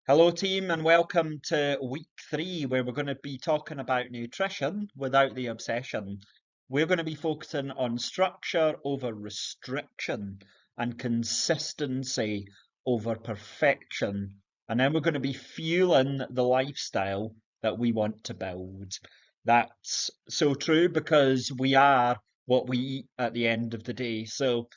Hello, team, and welcome to week 3, where we're going to be talking about nutrition without the obsession. We're going to be focusing on structure over restriction and consistency over perfection. And then we're going to be fueling the lifestyle that we want to build. That's so true because we are what we eat at the end of the day. So,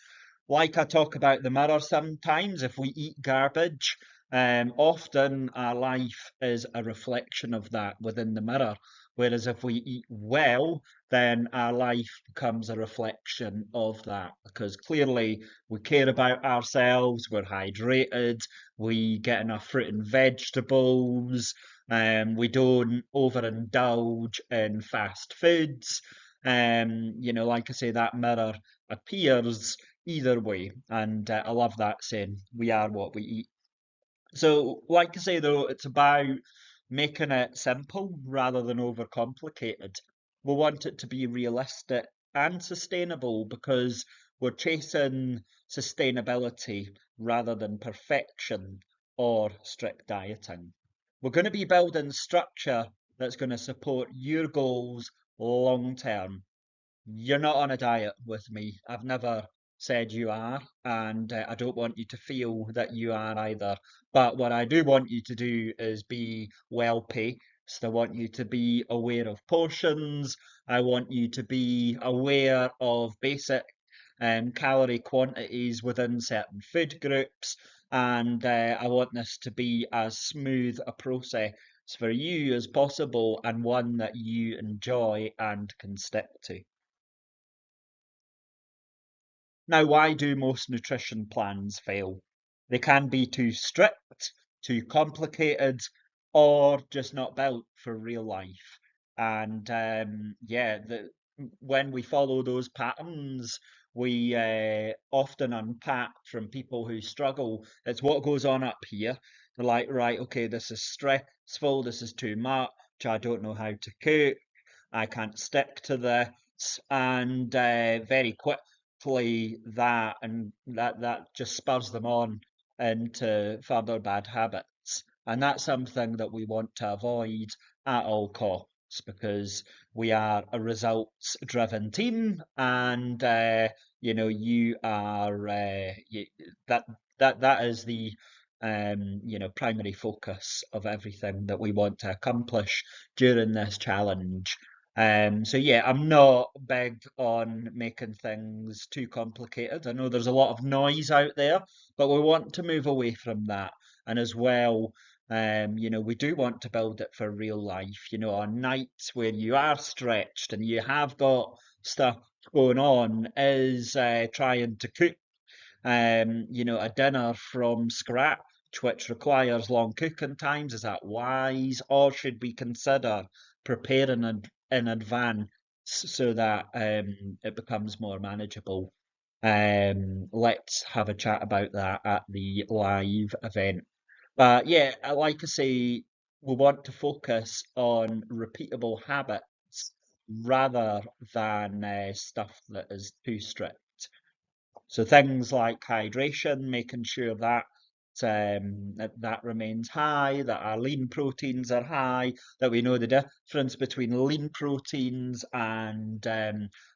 like I talk about the mirror sometimes, if we eat garbage, often our life is a reflection of that within the mirror. Whereas if we eat well, then our life becomes a reflection of that because clearly we care about ourselves, we're hydrated, we get enough fruit and vegetables, we don't overindulge in fast foods. Like I say, that mirror appears either way. And I love that saying, we are what we eat. So, like I say, though, it's about making it simple rather than overcomplicated. We want it to be realistic and sustainable because we're chasing sustainability rather than perfection or strict dieting. We're going to be building structure that's going to support your goals long term. You're not on a diet with me. I've never said you are, and I don't want you to feel that you are either. But what I do want you to do is be well paced. I want you to be aware of portions. I want you to be aware of basic calorie quantities within certain food groups. And I want this to be as smooth a process for you as possible and one that you enjoy and can stick to. Now, why do most nutrition plans fail? They can be too strict, too complicated, or just not built for real life. And when we follow those patterns, we often unpack from people who struggle. It's what goes on up here. They're like, right, okay, this is stressful, this is too much, I don't know how to cook, I can't stick to this, and very quickly that just spurs them on into further bad habits, and that's something that we want to avoid at all costs because we are a results-driven team, and you are that that is the primary focus of everything that we want to accomplish during this challenge. So yeah, I'm not big on making things too complicated. I know there's a lot of noise out there, but we want to move away from that. And as well, we do want to build it for real life. On nights where you are stretched and you have got stuff going on, is trying to cook a dinner from scratch, which requires long cooking times. Is that wise, or should we consider preparing in advance so that it becomes more manageable? Let's have a chat about that at the live event. But yeah, like I say, we want to focus on repeatable habits rather than stuff that is too strict. So things like hydration, making sure that remains high, that our lean proteins are high, that we know the difference between lean proteins and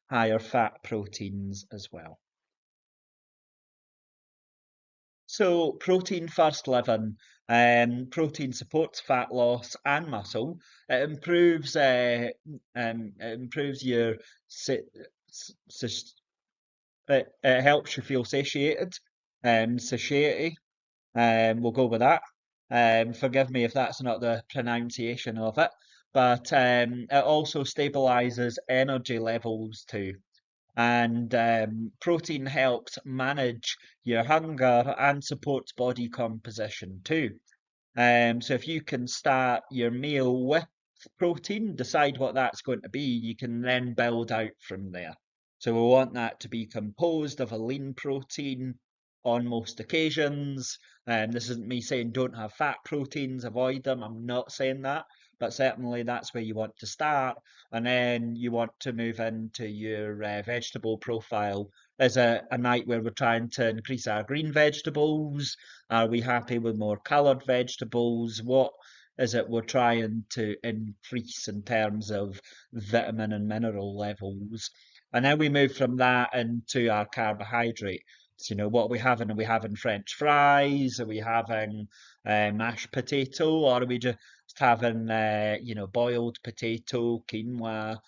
higher fat proteins as well. So protein first living, protein supports fat loss and muscle. It improves your sa- it helps you feel satiated, satiety. We'll go with that. Forgive me if that's not the pronunciation of it, but it also stabilizes energy levels too. And protein helps manage your hunger and supports body composition too. So if you can start your meal with protein, decide what that's going to be, you can then build out from there. So we want that to be composed of a lean protein on most occasions. This isn't me saying don't have fat proteins, avoid them. I'm not saying that, but certainly that's where you want to start. And then you want to move into your vegetable profile Is it a night where we're trying to increase our green vegetables? Are we happy with more coloured vegetables? What is it we're trying to increase in terms of vitamin and mineral levels? And then we move from that into our carbohydrates. What are we having? Are we having French fries? Are we having mashed potato? Or are we just having, boiled potato, quinoa,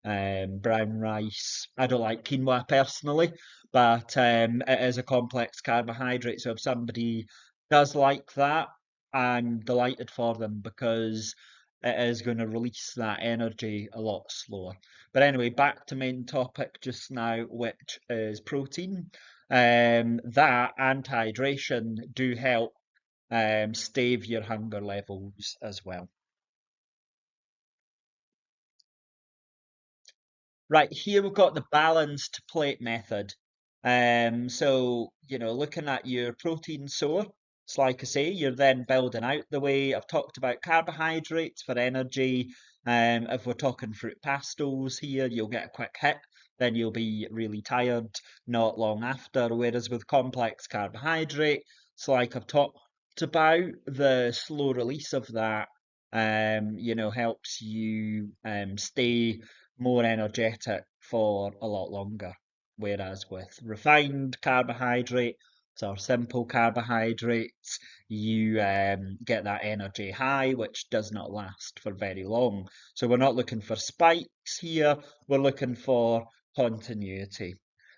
brown rice? I don't like quinoa personally, but it is a complex carbohydrate. So if somebody does like that, I'm delighted for them because it is going to release that energy a lot slower. But anyway, back to main topic just now, which is protein. That and hydration do help stave your hunger levels as well. Right, here we've got the balanced plate method. Looking at your protein source, like I say, you're then building out the way. I've talked about carbohydrates for energy. If we're talking fruit pastels here, you'll get a quick hit, then you'll be really tired not long after. Whereas with complex carbohydrate, it's like I've talked about, the slow release of that, helps you stay more energetic for a lot longer. Whereas with refined carbohydrates or simple carbohydrates, you get that energy high, which does not last for very long. So we're not looking for spikes here, we're looking for continuity.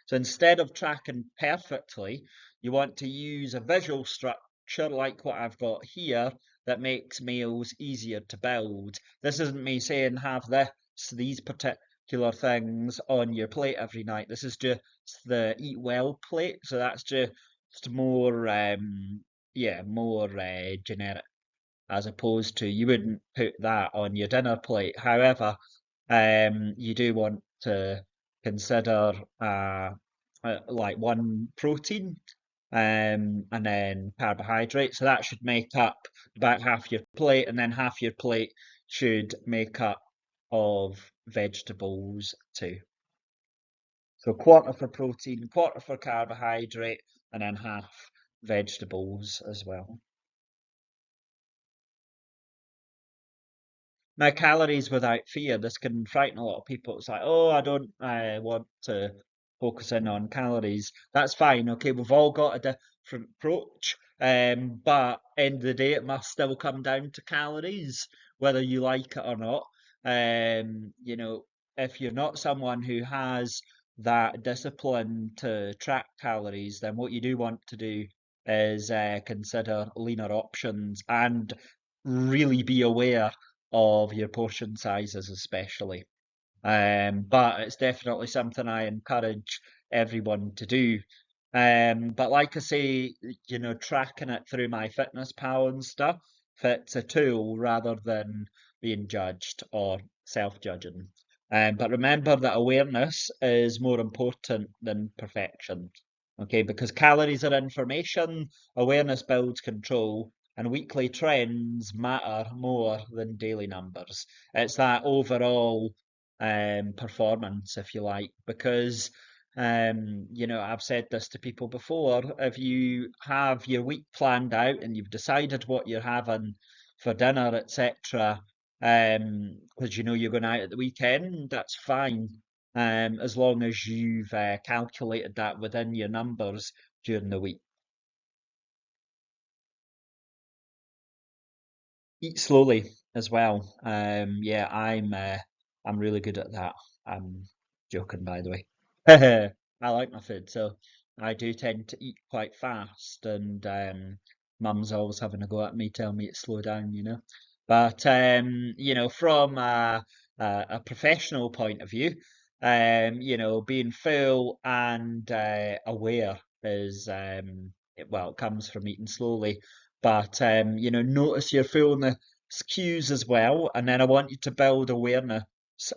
So instead of tracking perfectly, you want to use a visual structure like what I've got here that makes meals easier to build. This isn't me saying have these particular things on your plate every night. This is just the eat well plate, so that's just more, more generic, as opposed to you wouldn't put that on your dinner plate. However, you do want to consider like one protein and then carbohydrate. So that should make up about half your plate, and then half your plate should make up of vegetables too. So quarter for protein, quarter for carbohydrate, and then half vegetables as well. Now, calories without fear, this can frighten a lot of people. It's like, oh, I don't want to focus in on calories. That's fine. Okay, we've all got a different approach. But end of the day, it must still come down to calories, whether you like it or not. If you're not someone who has that discipline to track calories, then what you do want to do is consider leaner options and really be aware of your portion sizes, especially. But it's definitely something I encourage everyone to do. But like I say, tracking it through my fitness pal and stuff, it's a tool rather than being judged or self-judging. But remember that awareness is more important than perfection. Okay, because calories are information, awareness builds control, and weekly trends matter more than daily numbers. It's that overall performance, if you like, because I've said this to people before. If you have your week planned out and you've decided what you're having for dinner, etc., because you're going out at the weekend, that's fine. As long as you've calculated that within your numbers during the week. Eat slowly as well. Yeah, I'm really good at that. I'm joking, by the way. I like my food, so I do tend to eat quite fast, and Mum's always having a go at me, telling me to slow down. But from a professional point of view, being full and aware is it comes from eating slowly. But notice your fullness cues as well, and then I want you to build awareness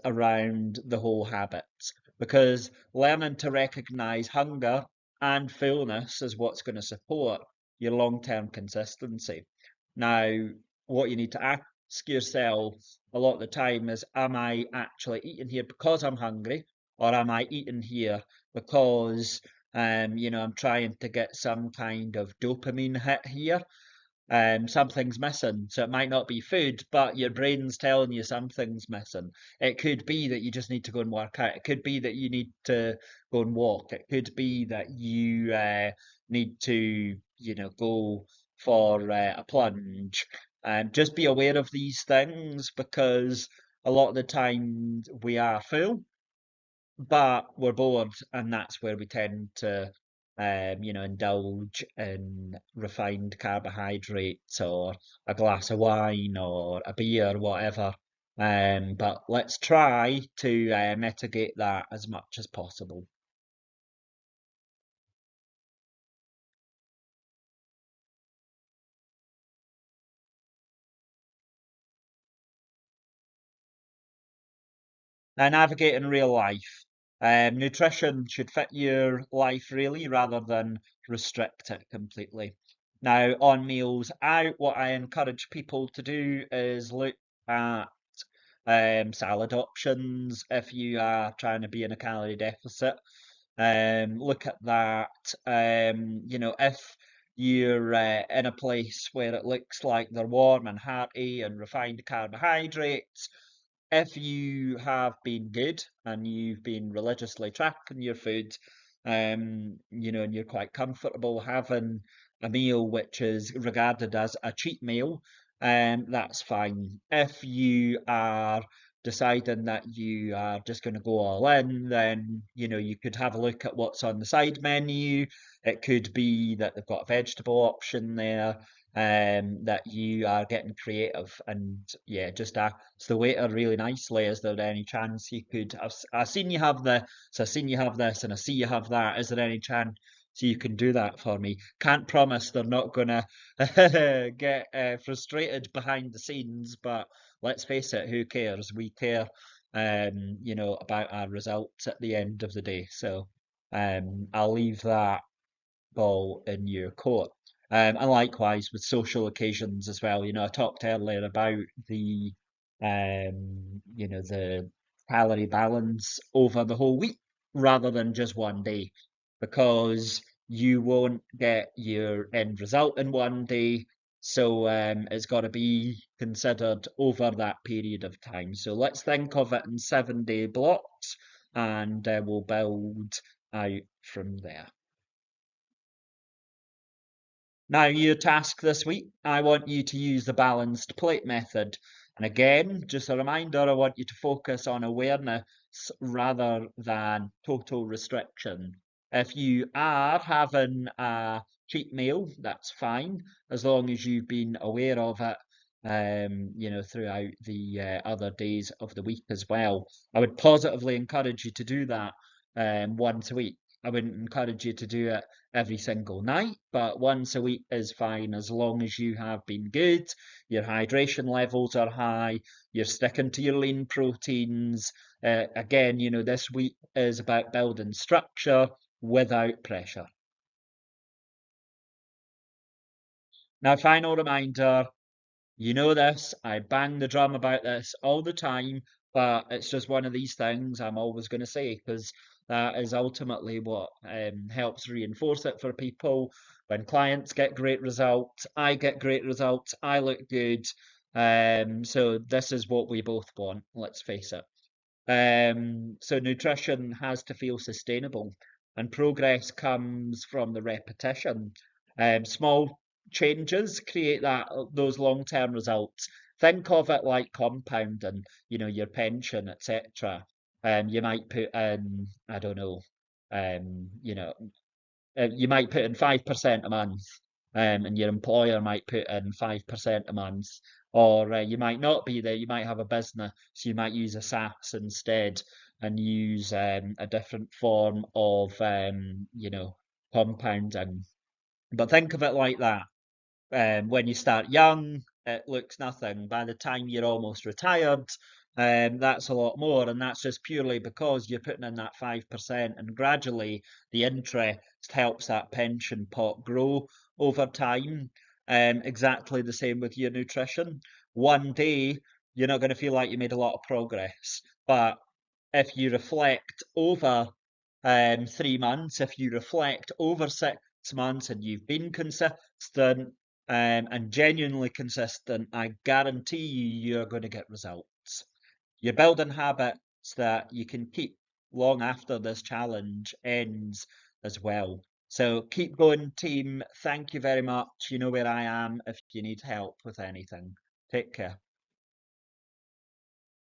around the whole habits, because learning to recognize hunger and fullness is what's going to support your long-term consistency. Now, what you need to ask yourself a lot of the time is, am I actually eating here because I'm hungry, or am I eating here because I'm trying to get some kind of dopamine hit here. Something's missing. So it might not be food, but your brain's telling you something's missing. It could be that you just need to go and work out. It could be that you need to go and walk. It could be that you need to, go for a plunge. And just be aware of these things because a lot of the time we are full but we're bored, and that's where we tend to, indulge in refined carbohydrates or a glass of wine or a beer, whatever. But let's try to mitigate that as much as possible. Now, navigating real life. Nutrition should fit your life really rather than restrict it completely. Now, on meals out, what I encourage people to do is look at salad options if you are trying to be in a calorie deficit. Look at that. If you're in a place where it looks like they're warm and hearty and refined carbohydrates, if you have been good and you've been religiously tracking your food, and you're quite comfortable having a meal which is regarded as a cheat meal, that's fine. If you are deciding that you are just going to go all in, then you could have a look at what's on the side menu. It could be that they've got a vegetable option there, that you are getting creative and yeah, just ask the waiter really nicely. Is there any chance you could? I've seen you have this, so I've seen you have this, and I see you have that. Is there any chance you can do that for me? Can't promise they're not gonna get frustrated behind the scenes, but let's face it, who cares? We care, about our results at the end of the day. So, I'll leave that ball in your court. And likewise with social occasions as well. I talked earlier about the calorie balance over the whole week rather than just one day, because you won't get your end result in one day. So it's got to be considered over that period of time. So let's think of it in 7 day blocks, and we'll build out from there. Now, your task this week, I want you to use the balanced plate method. And again, just a reminder, I want you to focus on awareness rather than total restriction. If you are having a cheat meal, that's fine, as long as you've been aware of it, throughout the other days of the week as well. I would positively encourage you to do that once a week. I wouldn't encourage you to do it every single night, but once a week is fine as long as you have been good, your hydration levels are high, you're sticking to your lean proteins. Again, this week is about building structure without pressure. Now, final reminder, you know this, I bang the drum about this all the time, but it's just one of these things I'm always going to say because that is ultimately what helps reinforce it for people. When clients get great results, I get great results, I look good. So this is what we both want, let's face it. So nutrition has to feel sustainable, and progress comes from the repetition. Small changes create those long-term results. Think of it like compounding, your pension, etc. You might put in, I don't know, you might put in 5% a month, and your employer might put in 5% a month, or you might not be there. You might have a business, so you might use a SaaS instead and use a different form of, compounding. But think of it like that. When you start young, it looks nothing. By the time you're almost retired, that's a lot more, and that's just purely because you're putting in that 5%, and gradually the interest helps that pension pot grow over time. Exactly the same with your nutrition. One day, you're not going to feel like you made a lot of progress, but if you reflect over 3 months. If you reflect over 6 months and you've been consistent and genuinely consistent, I guarantee you're going to get results. You're building habits that you can keep long after this challenge ends as well. So keep going, team. Thank you very much. You know where I am if you need help with anything. Take care.